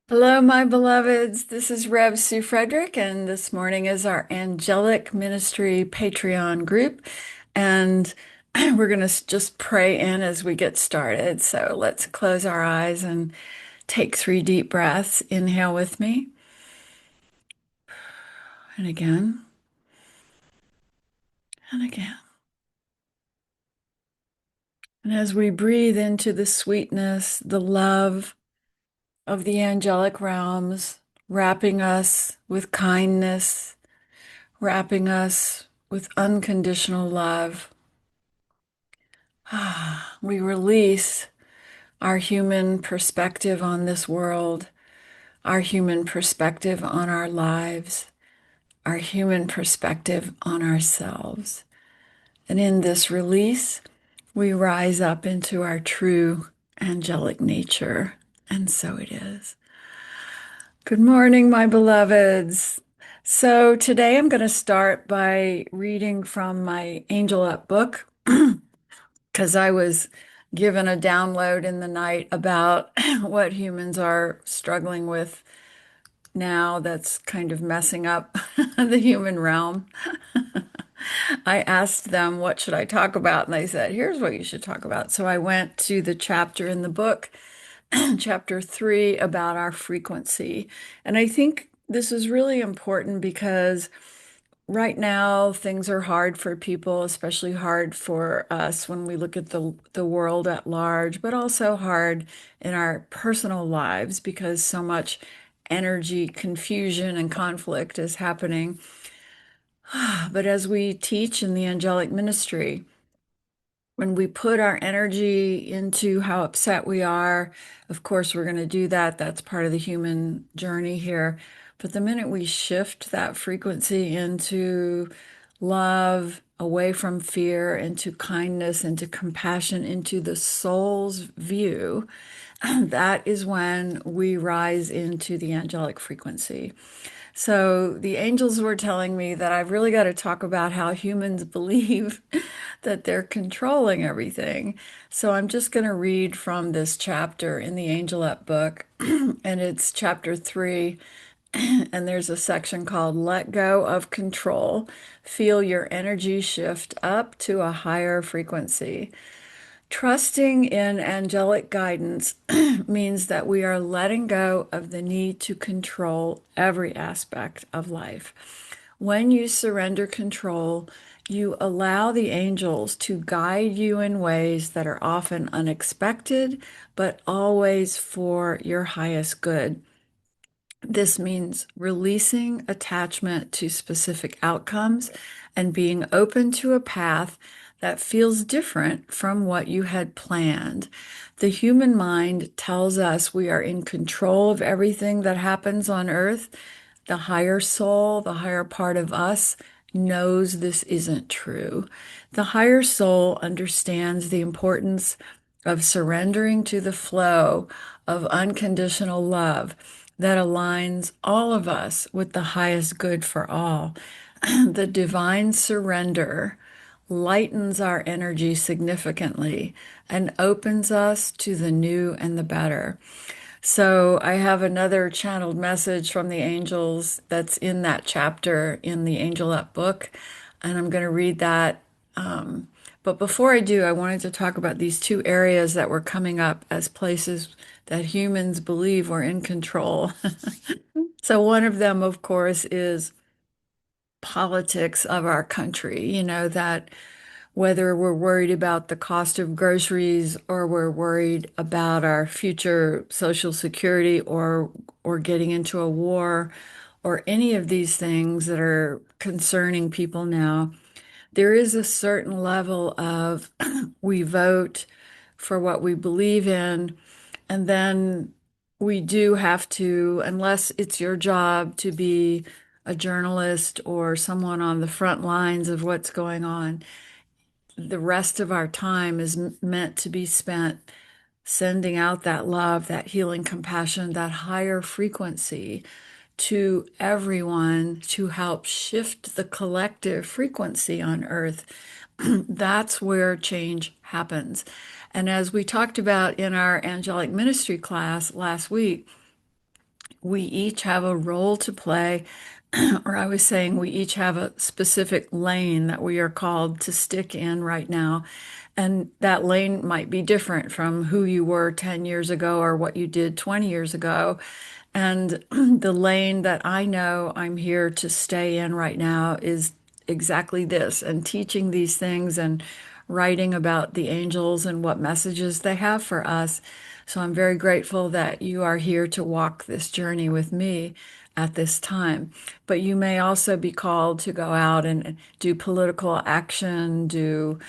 Hello, my beloveds. This is Rev Sue Frederick, and this morning is our Angelic Ministry Patreon group. And we're going to just pray in as we get started. So let's close our eyes and take 3 deep breaths. Inhale with me, and again, and again. And as we breathe into the sweetness, the love of the angelic realms, wrapping us with kindness, wrapping us with unconditional love. We release our human perspective on this world, our human perspective on our lives, our human perspective on ourselves. And in this release, we rise up into our true angelic nature. And so it is. Good morning, my beloveds. So today I'm going to start by reading from my Angel Up book because I was given a download in the night about what humans are struggling with now that's kind of messing up the human realm. I asked them, what should I talk about? And they said, here's what you should talk about. So I went to the chapter in the book, chapter 3, about our frequency. And I think this is really important because right now, things are hard for people, especially hard for us when we look at the world at large, but also hard in our personal lives because so much energy, confusion, and conflict is happening. But as we teach in the angelic ministry, when we put our energy into how upset we are, of course, we're going to do that. That's part of the human journey here. But the minute we shift that frequency into love, away from fear, into kindness, into compassion, into the soul's view, that is when we rise into the angelic frequency. So the angels were telling me that I've really got to talk about how humans believe that they're controlling everything. So I'm just going to read from this chapter in the Angel Up book, and it's chapter 3. And there's a section called Let Go of Control. Feel your energy shift up to a higher frequency. Trusting in angelic guidance means that we are letting go of the need to control every aspect of life. When you surrender control, you allow the angels to guide you in ways that are often unexpected, but always for your highest good. This means releasing attachment to specific outcomes and being open to a path that feels different from what you had planned. The human mind tells us we are in control of everything that happens on earth. The higher soul, the higher part of us, knows this isn't true. The higher soul understands the importance of surrendering to the flow of unconditional love that aligns all of us with the highest good for all. The divine surrender lightens our energy significantly and opens us to the new and the better. So I have another channeled message from the angels that's in that chapter in the Angel Up book, and I'm going to read that. But before I do, I wanted to talk about these two areas that were coming up as places that humans believe we're in control. So one of them, of course, is politics of our country, that whether we're worried about the cost of groceries or we're worried about our future Social Security or getting into a war or any of these things that are concerning people now, there is a certain level of we vote for what we believe in, and then we do have to, unless it's your job to be a journalist or someone on the front lines of what's going on, the rest of our time is meant to be spent sending out that love, that healing compassion, that higher frequency to everyone to help shift the collective frequency on earth. That's where change happens. And as we talked about in our angelic ministry class last week, we each have a role to play, or I was saying we each have a specific lane that we are called to stick in right now. And that lane might be different from who you were 10 years ago or what you did 20 years ago. And the lane that I know I'm here to stay in right now is exactly this, and teaching these things and writing about the angels and what messages they have for us. So I'm very grateful that you are here to walk this journey with me at this time. But you may also be called to go out and do political action, do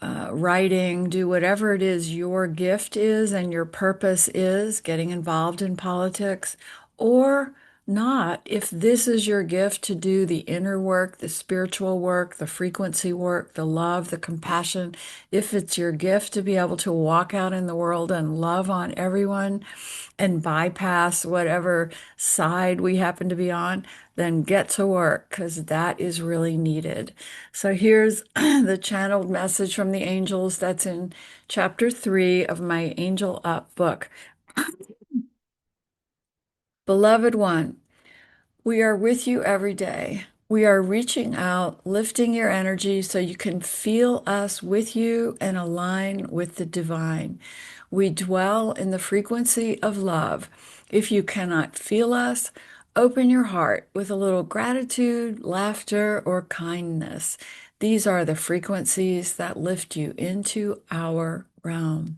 writing, do whatever it is your gift is and your purpose is, getting involved in politics, or not. If this is your gift to do the inner work, the spiritual work, the frequency work, the love, the compassion, if it's your gift to be able to walk out in the world and love on everyone and bypass whatever side we happen to be on, then get to work because that is really needed. So here's the channeled message from the angels that's in chapter 3 of my Angel Up book. Beloved one, we are with you every day. We are reaching out, lifting your energy so you can feel us with you and align with the divine. We dwell in the frequency of love. If you cannot feel us, open your heart with a little gratitude, laughter, or kindness. These are the frequencies that lift you into our realm.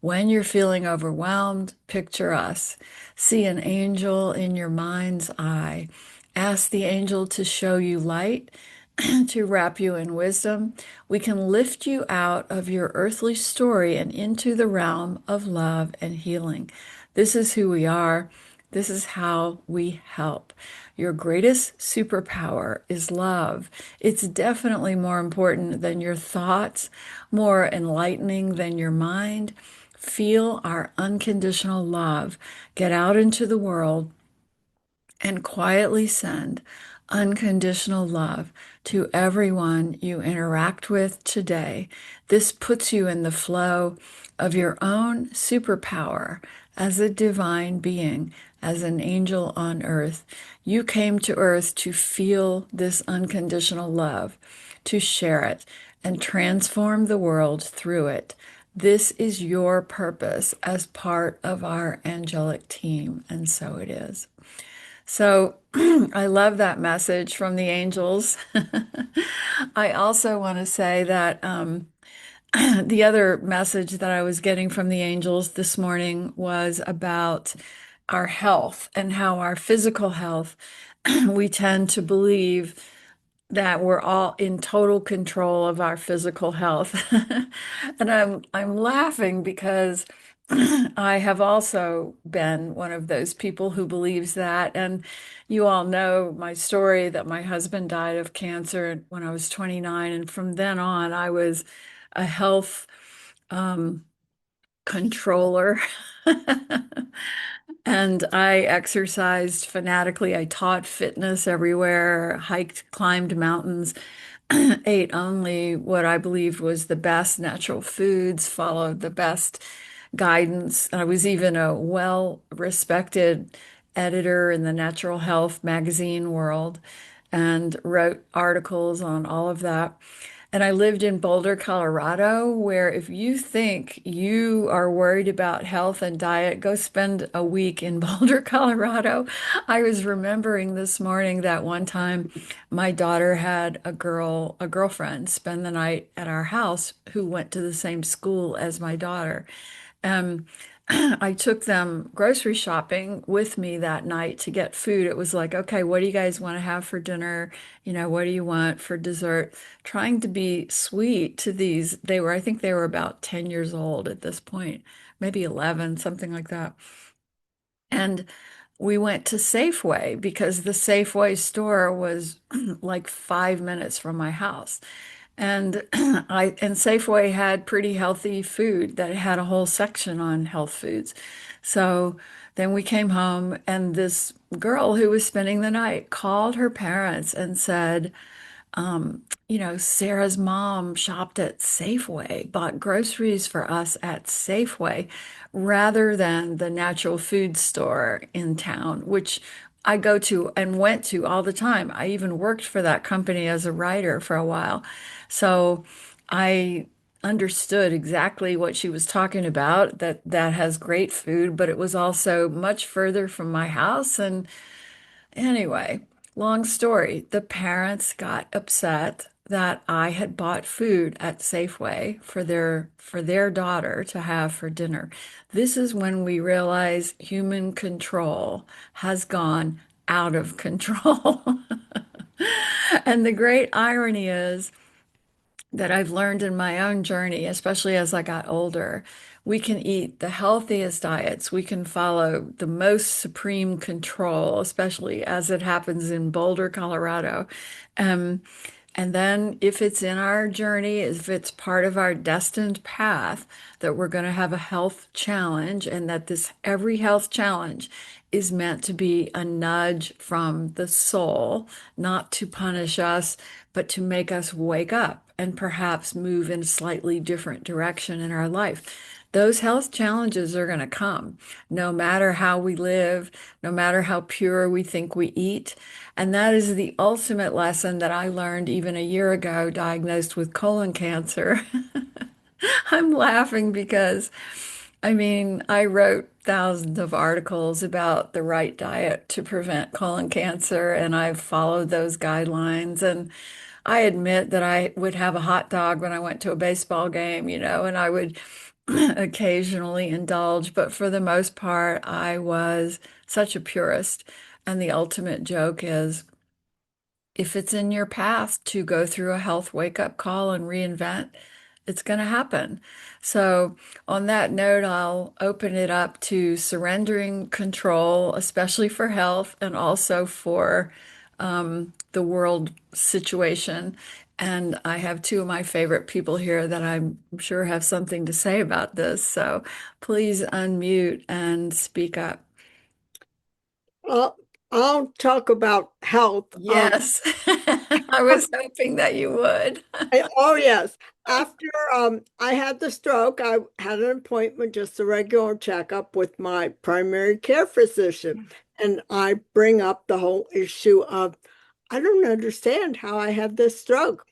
When you're feeling overwhelmed, picture us. See an angel in your mind's eye. Ask the angel to show you light, to wrap you in wisdom. We can lift you out of your earthly story and into the realm of love and healing. This is who we are. This is how we help. Your greatest superpower is love. It's definitely more important than your thoughts, more enlightening than your mind. Feel our unconditional love. Get out into the world and quietly send unconditional love to everyone you interact with today. This puts you in the flow of your own superpower as a divine being, as an angel on earth. You came to earth to feel this unconditional love, to share it, and transform the world through it. This is your purpose as part of our angelic team, and so it is. So I love that message from the angels. I also want to say that the other message that I was getting from the angels this morning was about our health and how our physical health, we tend to believe that we're all in total control of our physical health. And I'm laughing because I have also been one of those people who believes that. And you all know my story that my husband died of cancer when I was 29. And from then on, I was a health um, controller. And I exercised fanatically. I taught fitness everywhere, hiked, climbed mountains, ate only what I believed was the best natural foods, followed the best guidance. I was even a well-respected editor in the natural health magazine world and wrote articles on all of that. And I lived in Boulder, Colorado, where if you think you are worried about health and diet, go spend a week in Boulder, Colorado. I was remembering this morning that one time my daughter had a girlfriend spend the night at our house who went to the same school as my daughter. Um, I took them grocery shopping with me that night to get food. It was like, okay, what do you guys want to have for dinner? You know, what do you want for dessert? Trying to be sweet to these. I think they were about 10 years old at this point, maybe 11, something like that. And we went to Safeway because the Safeway store was like 5 minutes from my house. And and Safeway had pretty healthy food that had a whole section on health foods. So then we came home and this girl who was spending the night called her parents and said, Sarah's mom shopped at Safeway, bought groceries for us at Safeway rather than the natural food store in town, which I go to and went to all the time. I even worked for that company as a writer for a while. So I understood exactly what she was talking about, that has great food, but it was also much further from my house. And anyway, long story, the parents got upset that I had bought food at Safeway for their daughter to have for dinner. This is when we realize human control has gone out of control. And the great irony is that I've learned in my own journey, especially as I got older. We can eat the healthiest diets. We can follow the most supreme control, especially as it happens in Boulder, Colorado. Um, and then, if it's in our journey, if it's part of our destined path, that we're going to have a health challenge, and that this every health challenge is meant to be a nudge from the soul, not to punish us, but to make us wake up and perhaps move in a slightly different direction in our life. Those health challenges are going to come no matter how we live, no matter how pure we think we eat. And that is the ultimate lesson that I learned even a year ago, diagnosed with colon cancer. I'm laughing because, I mean, I wrote thousands of articles about the right diet to prevent colon cancer, and I've followed those guidelines. And I admit that I would have a hot dog when I went to a baseball game, and I would occasionally indulge, but for the most part, I was such a purist. And the ultimate joke is, if it's in your path to go through a health wake-up call and reinvent, it's going to happen. So, on that note, I'll open it up to surrendering control, especially for health and also for the world situation. And I have two of my favorite people here that I'm sure have something to say about this. So please unmute and speak up. Well, I'll talk about health. Yes, I was hoping that you would. Oh yes. After I had the stroke, I had an appointment, just a regular checkup with my primary care physician. And I bring up the whole issue of I don't understand how I had this stroke.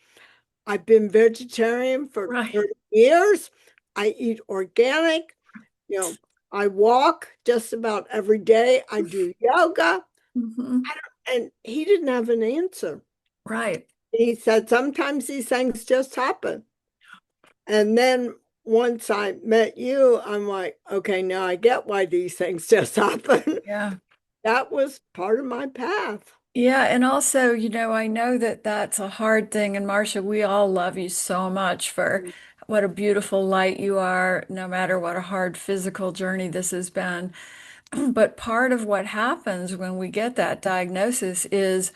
I've been vegetarian for Right. 30 years. I eat organic, you know, I walk just about every day. I do yoga. Mhm. And he didn't have an answer. Right. He said sometimes these things just happen. And then once I met you, I'm like, okay, now I get why these things just happen. Yeah. That was part of my path. Yeah, and also, I know that that's a hard thing. And Marcia, we all love you so much for what a beautiful light you are, no matter what a hard physical journey this has been. But part of what happens when we get that diagnosis is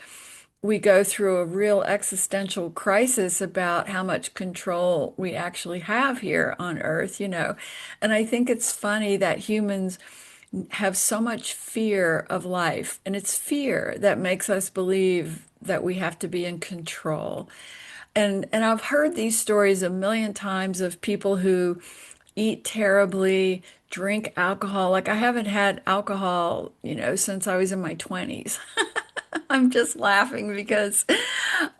we go through a real existential crisis about how much control we actually have here on Earth. And I think it's funny that humans have so much fear of life, and it's fear that makes us believe that we have to be in control. And I've heard these stories a million times of people who eat terribly, drink alcohol. Like I haven't had alcohol, since I was in my 20s. I'm just laughing because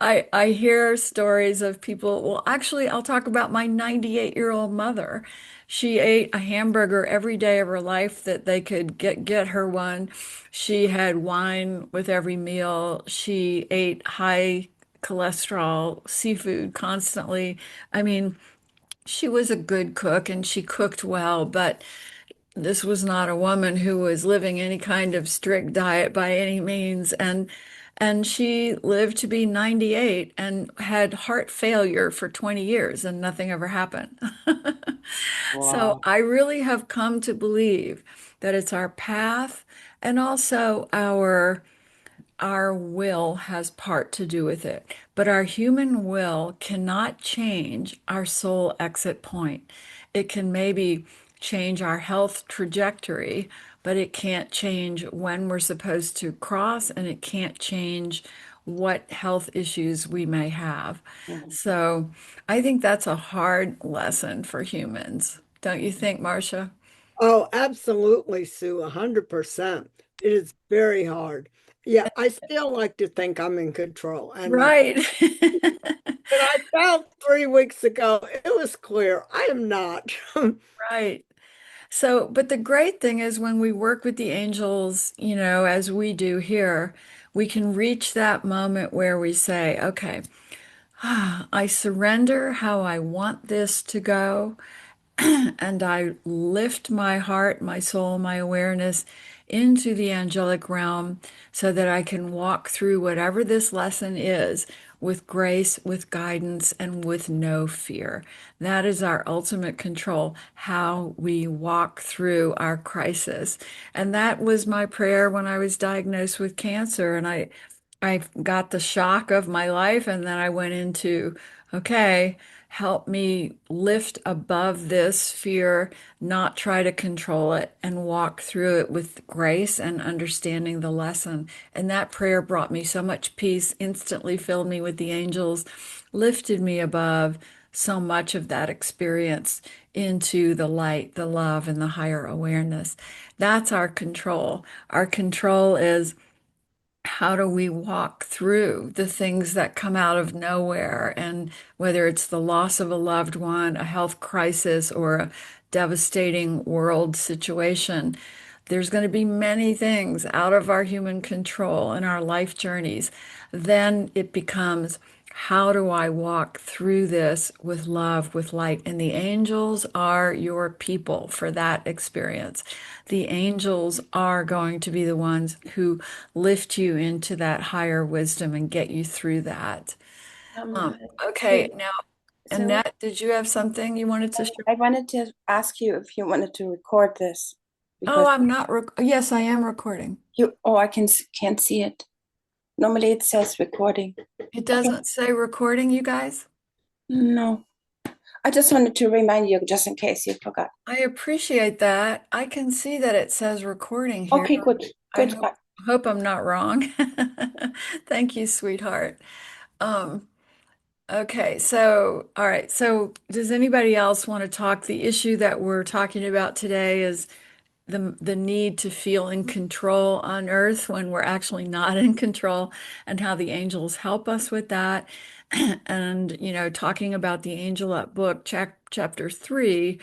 I hear stories of people. Well, actually, I'll talk about my 98-year-old mother. She ate a hamburger every day of her life that they could get her one. She had wine with every meal. She ate high cholesterol seafood constantly. I mean, she was a good cook and she cooked well, but this was not a woman who was living any kind of strict diet by any means. And she lived to be 98 and had heart failure for 20 years and nothing ever happened. So Wow. I really have come to believe that it's our path and also our will has part to do with it, but our human will cannot change our soul exit point. It can maybe change our health trajectory, but it can't change when we're supposed to cross, and it can't change what health issues we may have. Mhm. So I think that's a hard lesson for humans. Don't you think, Marcia? Oh, absolutely, Sue, 100%. It is very hard. Yeah, I still like to think I'm in control. Right. And I felt 3 weeks ago, it was clear I am not. Right. So, but the great thing is when we work with the angels, as we do here, we can reach that moment where we say, okay, I surrender how I want this to go. And I lift my heart, my soul, my awareness into the angelic realm so that I can walk through whatever this lesson is with grace, with guidance, and with no fear. That is our ultimate control, how we walk through our crisis. And that was my prayer when I was diagnosed with cancer. And I got the shock of my life, and then I went into, okay, help me lift above this fear, not try to control it, and walk through it with grace and understanding the lesson. And that prayer brought me so much peace, instantly filled me with the angels, lifted me above so much of that experience into the light, the love, and the higher awareness. That's our control. Our control is how do we walk through the things that come out of nowhere? And whether it's the loss of a loved one, a health crisis, or a devastating world situation, there's going to be many things out of our human control in our life journeys. Then it becomes, how do I walk through this with love, with light? And the angels are your people for that experience. The angels are going to be the ones who lift you into that higher wisdom and get you through that. Um, Um, okay, Sue, now, Sue, Annette, did you have something you wanted to share? I wanted to ask you if you wanted to record this Oh, because I'm not yes, I am recording. I can't see it. Normally it says recording. It Okay, doesn't say recording, you guys. no, I just wanted to remind you just in case you forgot. I appreciate that. I can see that it says recording here. Okay, good, I good. hope I'm not wrong. Thank you, sweetheart. Um, okay, so all right. So does anybody else want to talk? The issue that we're talking about today is the need to feel in control on earth when we're actually not in control, and how the angels help us with that. And talking about the angel up book chapter 3,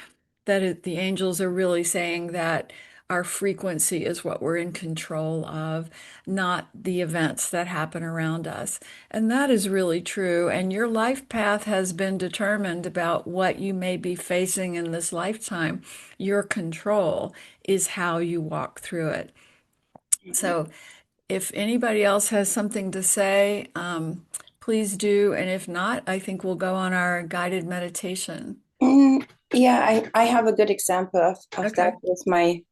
the angels are really saying that our frequency is what we're in control of, not the events that happen around us. And that is really true. And your life path has been determined about what you may be facing in this lifetime. Your control is how you walk through it. So if anybody else has something to say, please do. And if not, I think we'll go on our guided meditation. Yeah, I have a good example of that Okay. with my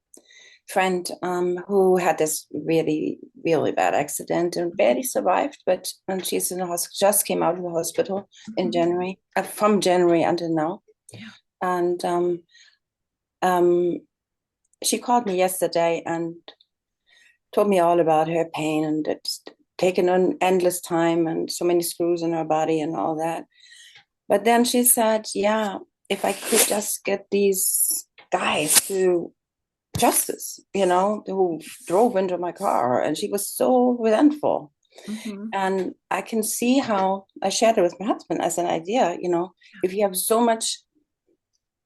friend who had this really, really bad accident and barely survived, but and she's in the hospital, just came out of the hospital in Mhm. January, from January until now. Yeah. And um, she called me yesterday and told me all about her pain and it's taken an endless time and so many screws in her body and all that. But then she said, yeah, if I could just get these guys to justice, who drove into my car. And she was so resentful. Mhm. And I can see how I shared it with my husband as an idea, if you have so much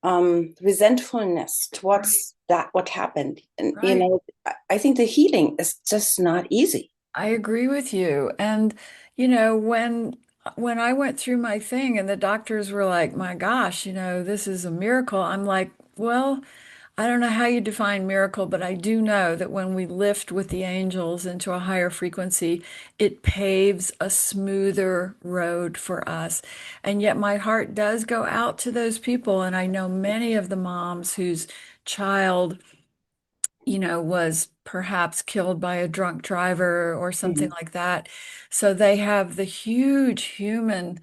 resentfulness Right. towards that, what happened. And, Right. I think the healing is just not easy. I agree with you. And when I went through my thing and the doctors were like, "My gosh, this is a miracle." I'm like, "Well, I don't know how you define miracle, but I do know that when we lift with the angels into a higher frequency, it paves a smoother road for us." And yet my heart does go out to those people, and I know many of the moms whose child was perhaps killed by a drunk driver or something Mhm. like that. So they have the huge human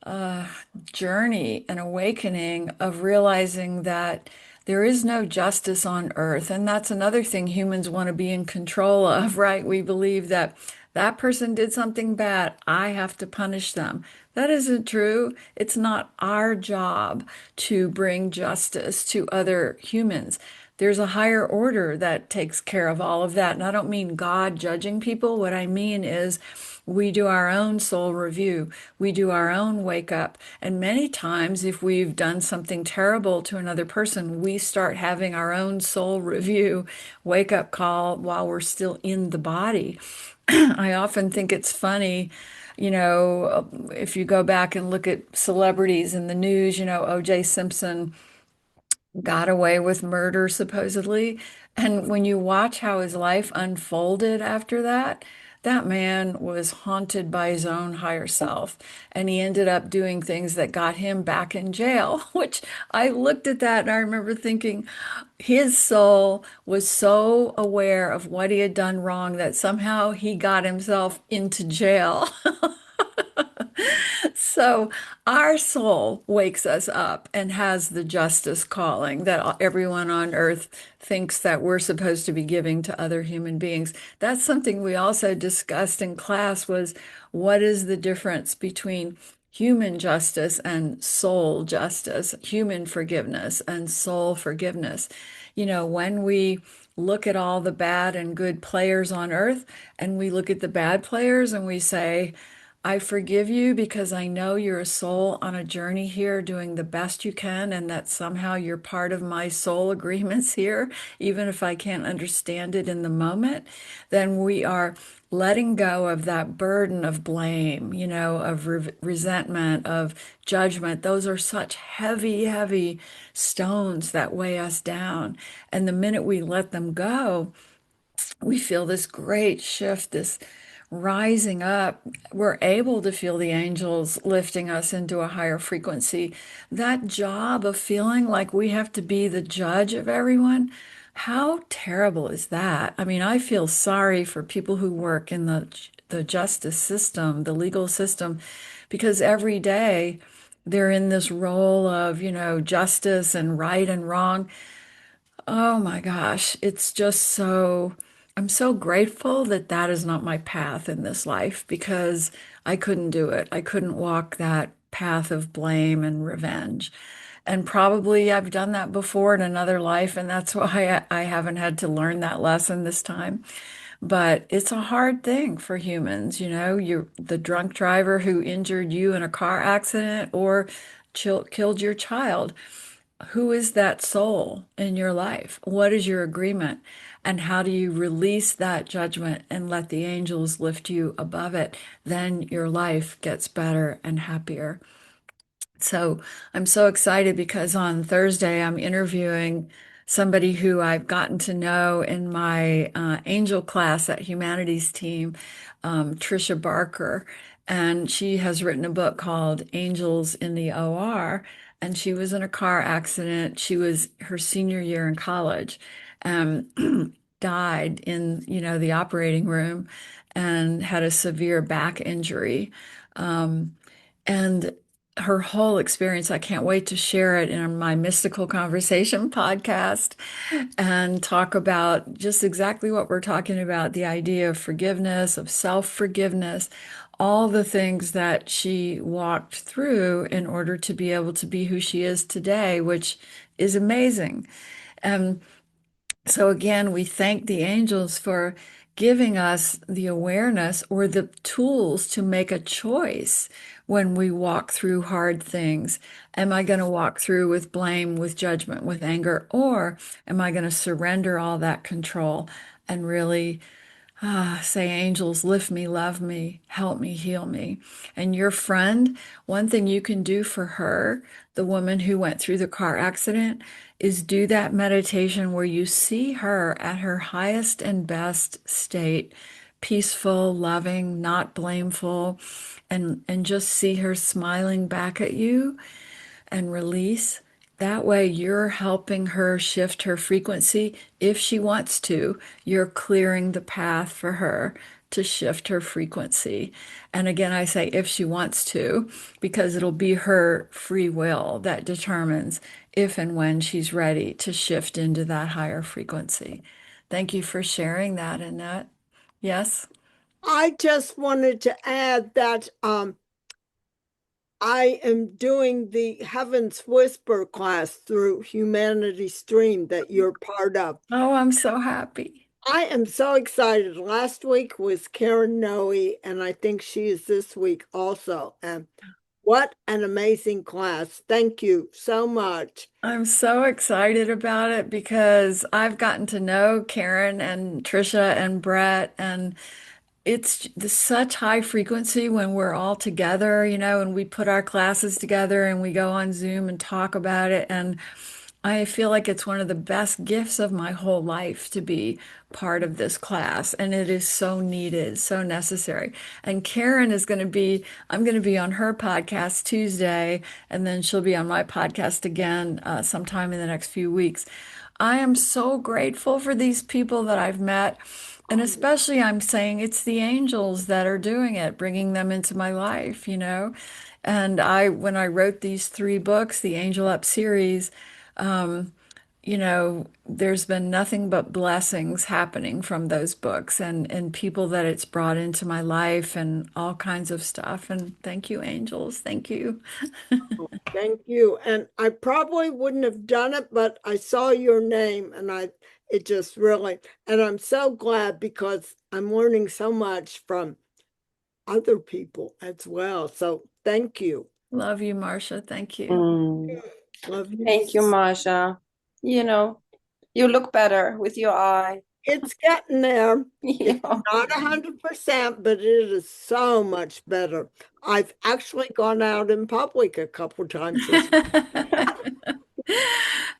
uh, journey and awakening of realizing that there is no justice on earth. And that's another thing humans want to be in control of, right? We believe that That person did something bad. I have to punish them. That isn't true. It's not our job to bring justice to other humans. There's a higher order that takes care of all of that. And I don't mean God judging people. What I mean is we do our own soul review. We do our own wake up. And many times, if we've done something terrible to another person, we start having our own soul review, wake up call while we're still in the body. I often think it's funny, if you go back and look at celebrities in the news, O.J. Simpson got away with murder supposedly. And when you watch how his life unfolded after that, that man was haunted by his own higher self. And he ended up doing things that got him back in jail, which I looked at that and I remember thinking his soul was so aware of what he had done wrong that somehow he got himself into jail. So our soul wakes us up and has the justice calling that everyone on earth thinks that we're supposed to be giving to other human beings. That's something we also discussed in class was what is the difference between human justice and soul justice, human forgiveness and soul forgiveness. When we look at all the bad and good players on earth and we look at the bad players and we say, I forgive you because I know you're a soul on a journey here doing the best you can, and that somehow you're part of my soul agreements here, even if I can't understand it in the moment. Then we are letting go of that burden of blame, of resentment, of judgment. Those are such heavy, heavy stones that weigh us down. And the minute we let them go, we feel this great shift, this rising up. We're able to feel the angels lifting us into a higher frequency. That job of feeling like we have to be the judge of everyone, how terrible is that? I mean, I feel sorry for people who work in the justice system, the legal system, because every day they're in this role of, justice and right and wrong. Oh my gosh, it's just I'm so grateful that that is not my path in this life because I couldn't do it. I couldn't walk that path of blame and revenge. And probably I've done that before in another life, and that's why I haven't had to learn that lesson this time. But it's a hard thing for humans, you're the drunk driver who injured you in a car accident or killed your child. Who is that soul in your life? What is your agreement? And how do you release that judgment and let the angels lift you above it? Then your life gets better and happier. So I'm so excited because on Thursday I'm interviewing somebody who I've gotten to know in my angel class at Humanities Team, Trisha Barker. And she has written a book called Angels in the OR. And she was in a car accident. She was her senior year in college, died in, the operating room and had a severe back injury. And her whole experience, I can't wait to share it in my Mystical Conversation podcast and talk about just exactly what we're talking about, the idea of forgiveness, of self-forgiveness, all the things that she walked through in order to be able to be who she is today, which is amazing. And so again, we thank the angels for giving us the awareness or the tools to make a choice when we walk through hard things. Am I going to walk through with blame, with judgment, with anger, or am I going to surrender all that control and really say, angels, lift me, love me, help me, heal me. And your friend, one thing you can do for her, the woman who went through the car accident, is do that meditation where you see her at her highest and best state, peaceful, loving, not blameful, and just see her smiling back at you and release. That way, you're helping her shift her frequency. If she wants to, you're clearing the path for her to shift her frequency. And again, I say if she wants to, because it'll be her free will that determines if and when she's ready to shift into that higher frequency. Thank you for sharing that, Annette. Yes? I just wanted to add that I am doing the Heaven's Whisper class through Humanity Stream that you're part of. Oh, I'm so happy. I am so excited. Last week was Karen Noe, and I think she is this week also. And what an amazing class. Thank you so much. I'm so excited about it because I've gotten to know Karen and Trisha and Brett, and it's such high frequency when we're all together, and we put our classes together and we go on Zoom and talk about it. And I feel like it's one of the best gifts of my whole life to be part of this class. And it is so needed, so necessary. And Karen is going to be, I'm going to be on her podcast Tuesday, and then she'll be on my podcast again sometime in the next few weeks. I am so grateful for these people that I've met. And especially, I'm saying it's the angels that are doing it, bringing them into my life. And when I wrote these 3 books, the Angel Up series, there's been nothing but blessings happening from those books and people that it's brought into my life and all kinds of stuff. And thank you, angels. Thank you. Thank you. And I probably wouldn't have done it, but I saw your name and it just really, and I'm so glad because I'm learning so much from other people as well. So thank you. Love you, Marcia. Thank you. Mm. Love you. Thank you, Marsha. You look better with your eye. It's getting there. Yeah. It's not 100%, but it is so much better. I've actually gone out in public a couple times this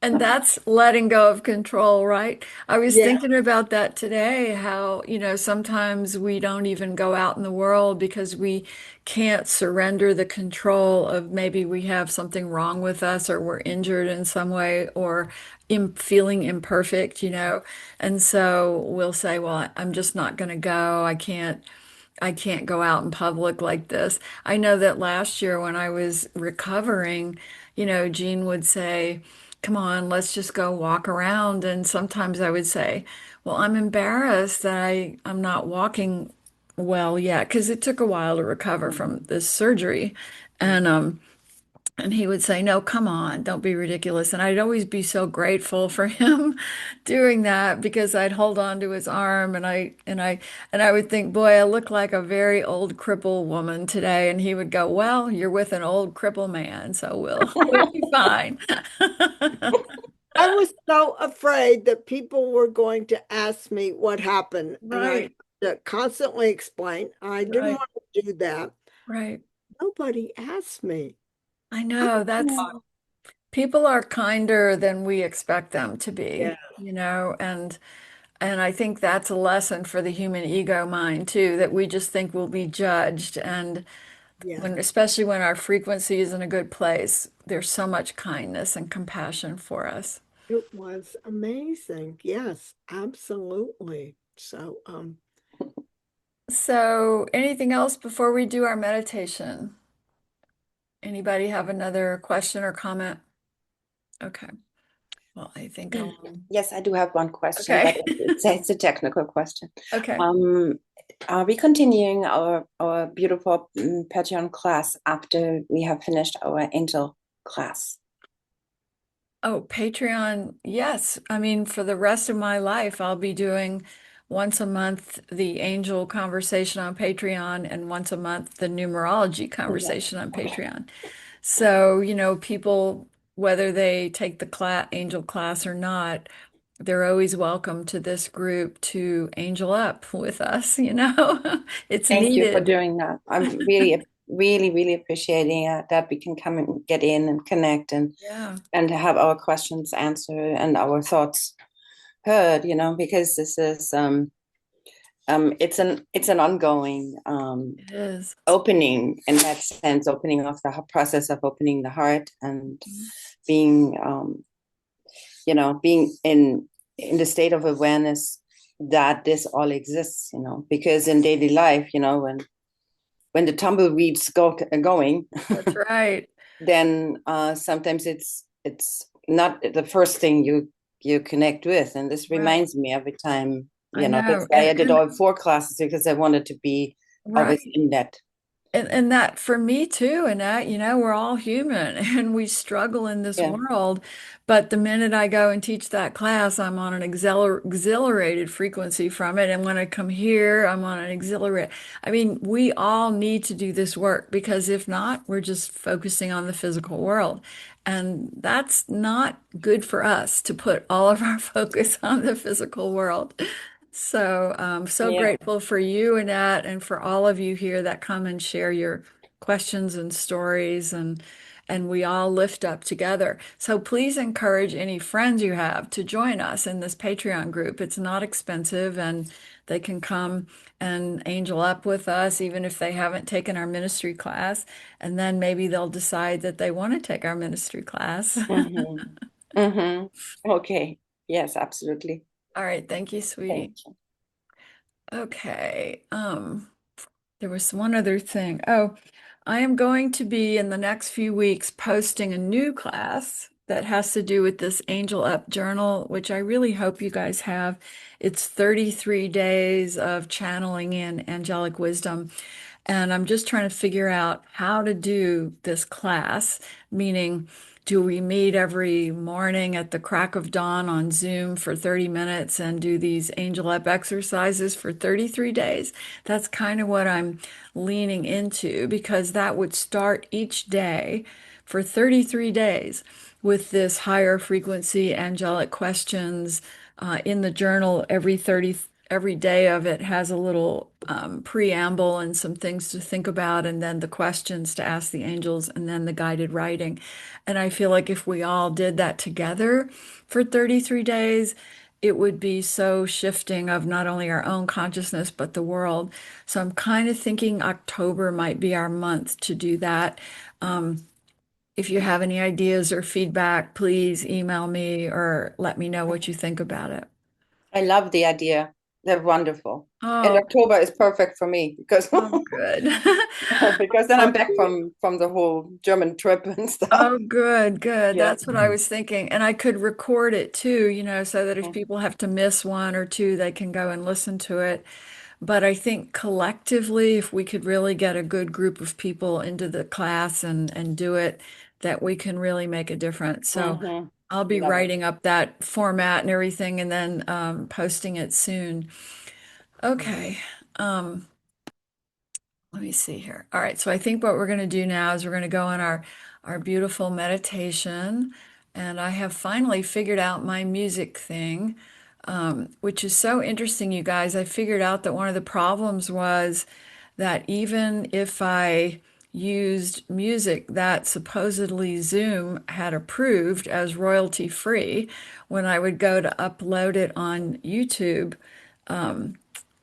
And that's letting go of control, right? I was Yeah, thinking about that today, how, sometimes we don't even go out in the world because we can't surrender the control of maybe we have something wrong with us or we're injured in some way or feeling imperfect. And so we'll say, well, I'm just not going to go. I can't go out in public like this. I know that last year when I was recovering, Jean would say, come on, let's just go walk around. And sometimes I would say, well, I'm embarrassed that I'm not walking well yet because it took a while to recover from this surgery. And he would say, no, come on, don't be ridiculous. And I'd always be so grateful for him doing that because I'd hold on to his arm and I would think, boy, I look like a very old cripple woman today. And he would go, well, you're with an old cripple man, so we'll be fine. I was so afraid that people were going to ask me what happened, and I Right, had to constantly explain. I didn't right, want to do that. right. Nobody asked me. I I know don't that's know. people are kinder than we expect them to Yeah, be, and I think that's a lesson for the human ego mind too, that we just think we'll be judged. And yeah. especially when our frequency is in a good place, there's so much kindness and compassion for us. It was amazing. Yes, absolutely. So, So, anything else before we do our meditation? Anybody have another question or comment? Okay. Well, I think Yes, I do have one question, but okay. it's a technical question. Okay. Are we continuing our beautiful Patreon class after we have finished our angel class? Oh, Patreon, yes. I mean, for the rest of my life, I'll be doing once a month the angel conversation on Patreon and once a month the numerology Yeah. conversation on Patreon. So, people, whether they take the angel class or not, they're always welcome to this group to angel up with us. It's Thank you for needed. doing that. I'm really, really, really appreciating that we can come and get in and connect Yeah, and have our questions answered and our thoughts heard. Because this is it's an ongoing it is. opening in that sense, opening of the process of opening the heart and being being in the state of awareness that this all exists, because in daily life, when the tumbleweeds going, That's right. then sometimes it's not the first thing you connect with. And this Right. reminds me every time I That's know. why I did all 4 classes, because I wanted to be always Right. in that. And that for me too, and that, we're all human and we struggle in this Yeah. world. But the minute I go and teach that class, I'm on an exhilarated frequency from it. And when I come here, I'm on an exhilarate. I mean, we all need to do this work because if not, we're just focusing on the physical world. And that's not good for us to put all of our focus on the physical world. So I'm so Yeah. grateful for you, Annette, and for all of you here that come and share your questions and stories and we all lift up together. So please encourage any friends you have to join us in this Patreon group. It's not expensive and they can come and angel up with us even if they haven't taken our ministry class. And then maybe they'll decide that they want to take our ministry class. Mm-hmm. Mm-hmm. Okay. Yes, absolutely. All right, thank you, Thank sweetie. you. Okay. There was one other thing. Oh, I am going to be in the next few weeks posting a new class that has to do with this Angel Up journal, which I really hope you guys have. It's 33 days of channeling in angelic wisdom. And I'm just trying to figure out how to do this class, meaning, do we meet every morning at the crack of dawn on Zoom for 30 minutes and do these Angel Up exercises for 33 days? That's kind of what I'm leaning into because that would start each day for 33 days with this higher frequency angelic questions in the journal. Every day of it has a little preamble and some things to think about, and then the questions to ask the angels, and then the guided writing. And I feel like if we all did that together for 33 days, it would be so shifting of not only our own consciousness, but the world. So I'm kind of thinking October might be our month to do that. If you have any ideas or feedback, please email me or let me know what you think about it. I love the idea. They're wonderful. And Oh, October is perfect for me because oh, good. because then I'm Oh, back from the whole German trip and stuff. oh, good, good. Yeah. That's what I was thinking. And I could record it too, so that if Mhm. people have to miss one or two, they can go and listen to it. But I think collectively, if we could really get a good group of people into the class and do it, that we can really make a difference. So Mhm. I'll be Love it. writing up that format and everything and then posting it soon. Okay. Um, Let me see here. All right, so I think what we're going to do now is we're going to go on our beautiful meditation. And I have finally figured out my music thing, which is so interesting, you guys. I figured out that one of the problems was that even if I used music that supposedly Zoom had approved as royalty free, when I would go to upload it on YouTube,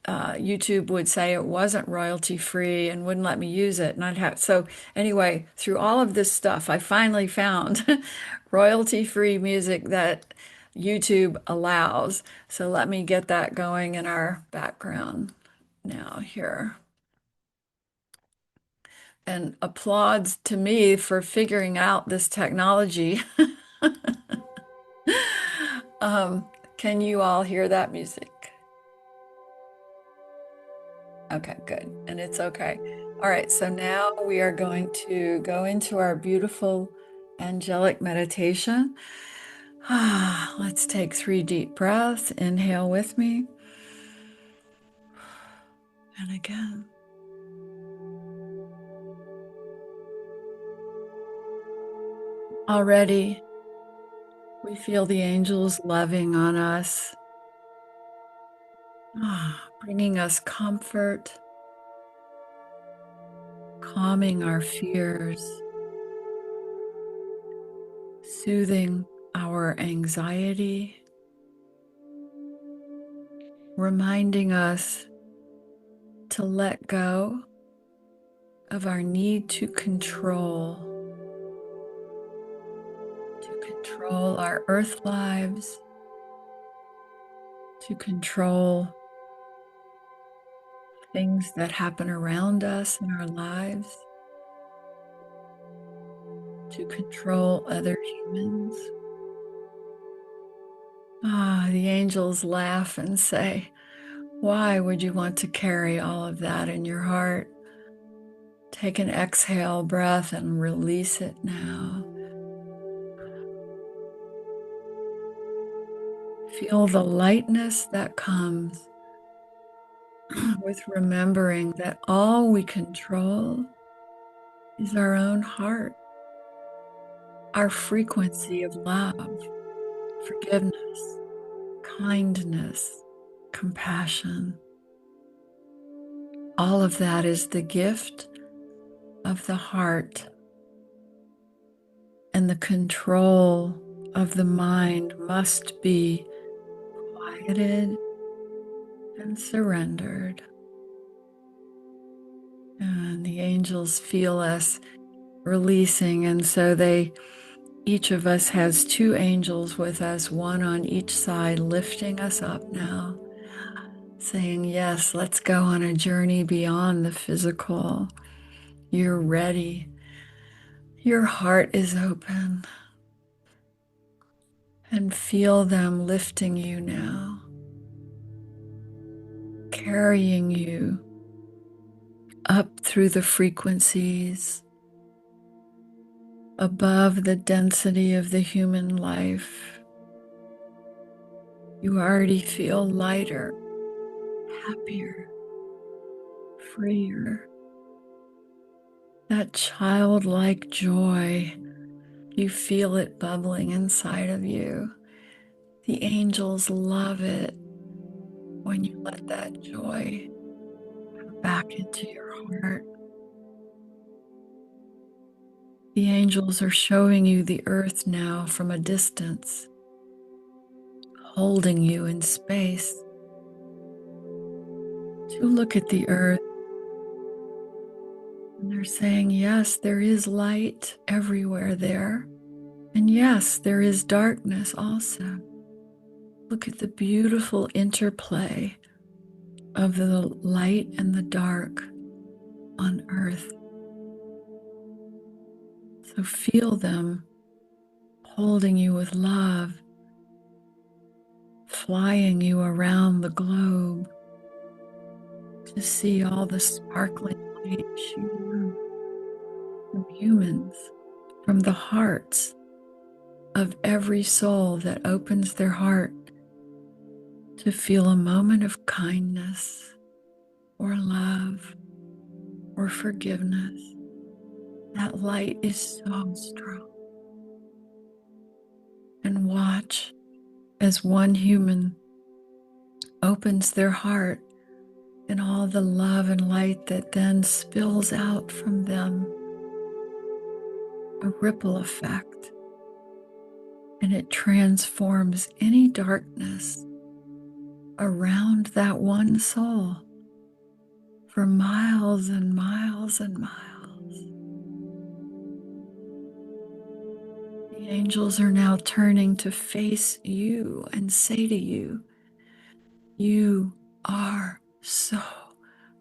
YouTube would say it wasn't royalty free and wouldn't let me use it. And I'd have, so anyway, through all of this stuff, I finally found royalty free music that YouTube allows. So let me get that going in our background now here. And applauds to me for figuring out this technology. Um, can you all hear that music? Okay, good. And it's okay. All right, so now we are going to go into our beautiful angelic meditation. Let's take 3 deep breaths. Inhale with me. And again. Already, we feel the angels loving on us, bringing us comfort, calming our fears, soothing our anxiety, reminding us to let go of our need to control our earth lives, to control things that happen around us in our lives, to control other humans. The angels laugh and say, Why would you want to carry all of that in your heart? Take an exhale breath and release it now. Feel the lightness that comes with remembering that all we control is our own heart, our frequency of love, forgiveness, kindness, compassion. All of that is the gift of the heart, and the control of the mind must be quieted and surrendered. And the angels feel us releasing, and so each of us has two angels with us, one on each side, lifting us up now, saying, yes, let's go on a journey beyond the physical. You're ready. Your heart is open. And feel them lifting you now, carrying you up through the frequencies, above the density of the human life. You already feel lighter, happier, freer. That childlike joy, you feel it bubbling inside of you. The angels love it when you let that joy come back into your heart. The angels are showing you the earth now from a distance, holding you in space to look at the earth. And they're saying, yes, there is light everywhere there. And yes, there is darkness also. Look at the beautiful interplay of the light and the dark on earth. So feel them holding you with love, flying you around the globe to see all the sparkling light shooting from humans, from the hearts of every soul that opens their heart to feel a moment of kindness or love or forgiveness. That light is so strong. And watch as one human opens their heart and all the love and light that then spills out from them, a ripple effect, and it transforms any darkness around that one soul for miles and miles and miles. The angels are now turning to face you and say to you, you are so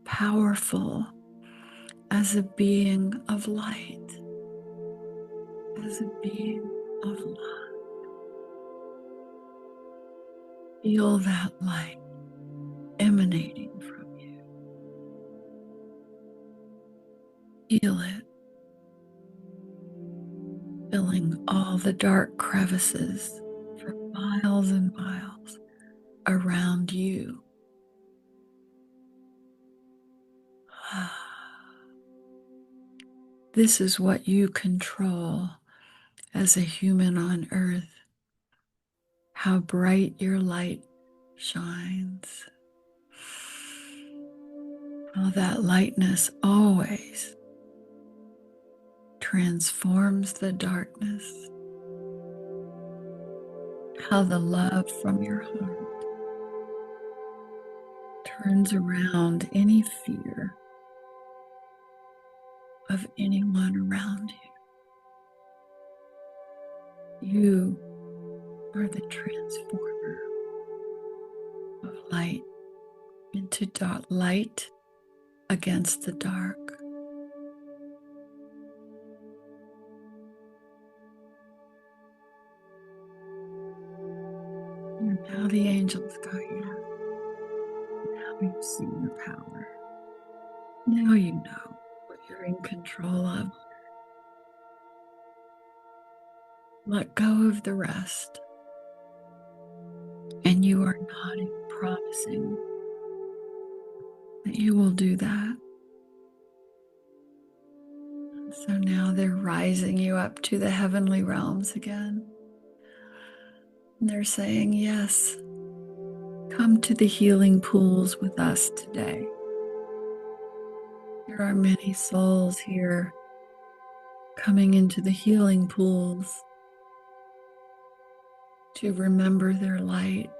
powerful as a being of light, as a being of love. Feel that light emanating from you. Feel it filling all the dark crevices for miles and miles around you. This is what you control as a human on earth. How bright your light shines. How that lightness always transforms the darkness. How the love from your heart turns around any fear of anyone around you. You are the transformer of light into dark, light against the dark. And now the angels go, yes. You've seen the power. Now you know what you're in control of. Let go of the rest. And you are nodding, promising that you will do that. So now they're rising you up to the heavenly realms again. And they're saying, yes, come to the healing pools with us today. There are many souls here coming into the healing pools to remember their light,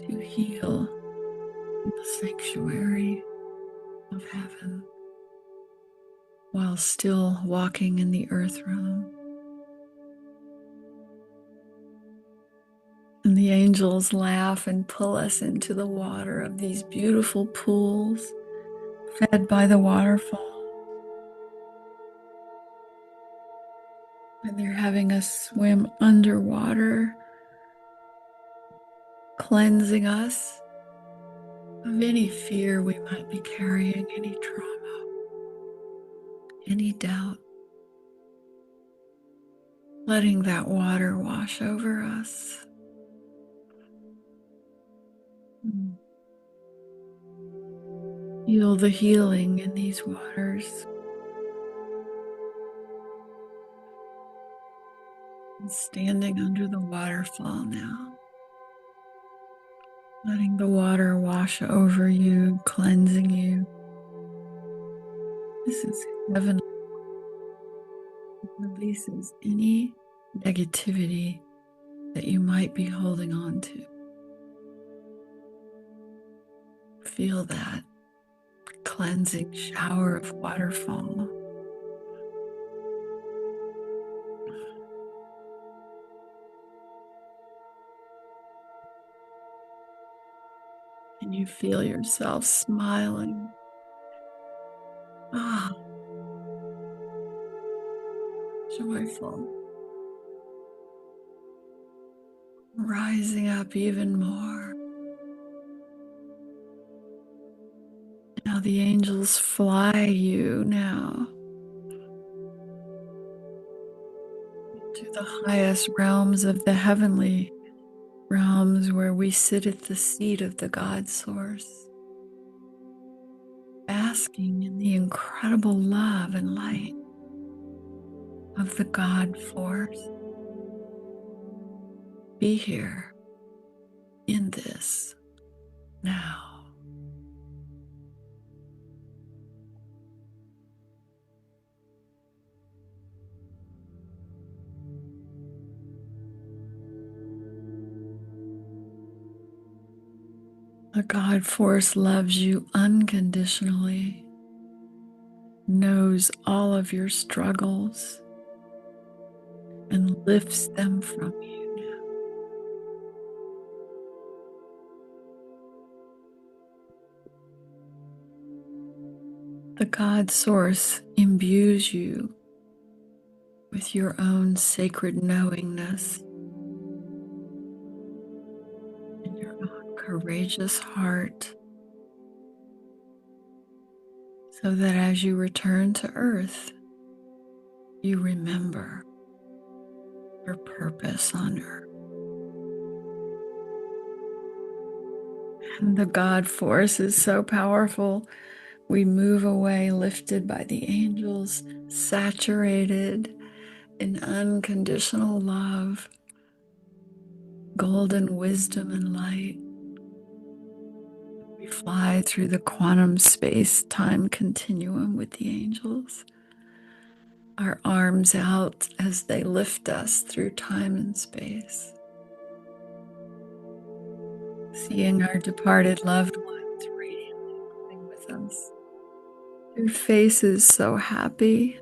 to heal in the sanctuary of heaven while still walking in the earth realm. And the angels laugh and pull us into the water of these beautiful pools fed by the waterfall. And they're having us swim underwater, cleansing us of any fear we might be carrying, any trauma, any doubt. Letting that water wash over us. Feel the healing in these waters. And standing under the waterfall now. Letting the water wash over you, cleansing you. This is heaven. It releases any negativity that you might be holding on to. Feel that cleansing shower of waterfall. And you feel yourself smiling. Ah, joyful. Rising up even more. Now the angels fly you now to the highest realms of the heavenly realms where we sit at the seat of the God Source, basking in the incredible love and light of the God Force. Be here in this now. The God Force loves you unconditionally, knows all of your struggles, and lifts them from you now. The God Source imbues you with your own sacred knowingness and your own courageous heart, so that as you return to earth, you remember your purpose on earth. And the God Force is so powerful. We move away lifted by the angels, saturated in unconditional love, golden wisdom and light. We fly through the quantum space-time continuum with the angels, our arms out as they lift us through time and space, seeing our departed loved ones radiantly living with us. Their faces so happy,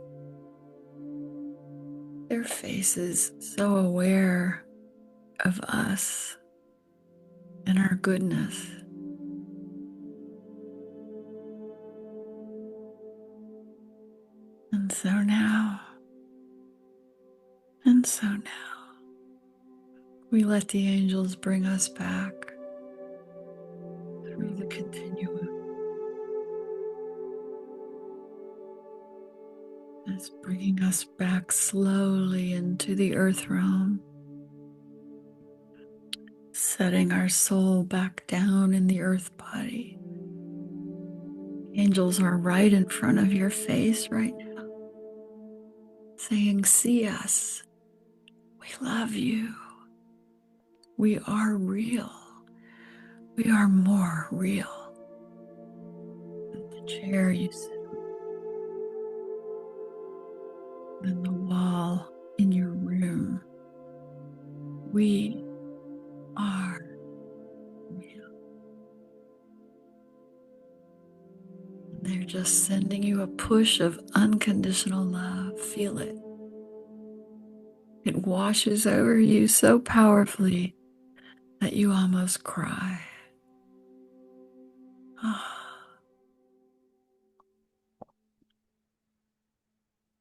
their faces so aware of us and our goodness. And so now, we let the angels bring us back through the continuum. It's bringing us back slowly into the earth realm, setting our soul back down in the earth body. Angels are right in front of your face right now, saying, see us. We love you. We are real. We are more real than the chair you sit on, than the wall in your room. We are real. And they're just sending you a push of unconditional love. Feel it. It washes over you so powerfully that you almost cry.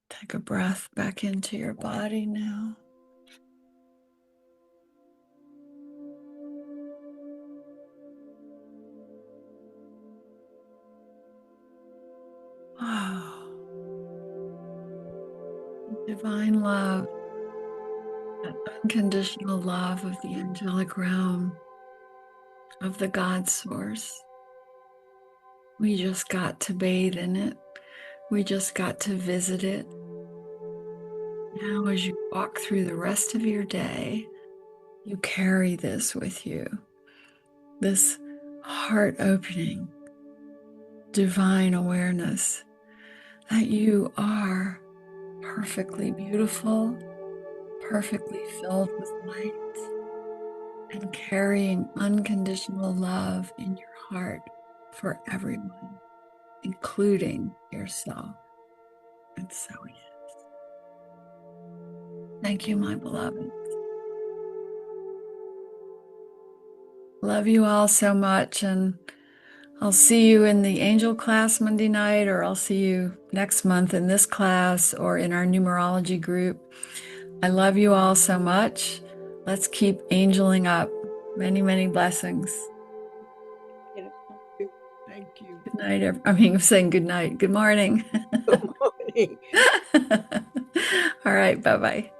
Take a breath back into your body now. Divine love, that unconditional love of the angelic realm, of the God source. We just got to bathe in it. We just got to visit it. Now, as you walk through the rest of your day, you carry this with you, this heart-opening, divine awareness that you are perfectly beautiful, perfectly filled with light, and carrying unconditional love in your heart for everyone, including yourself. And so it is. Thank you, my beloved. Love you all so much, and I'll see you in the angel class Monday night, or I'll see you next month in this class or in our numerology group. I love you all so much. Let's keep angeling up. Many, many blessings. Thank you. Good night. I'm saying good night. Good morning. Good morning. All right. Bye-bye.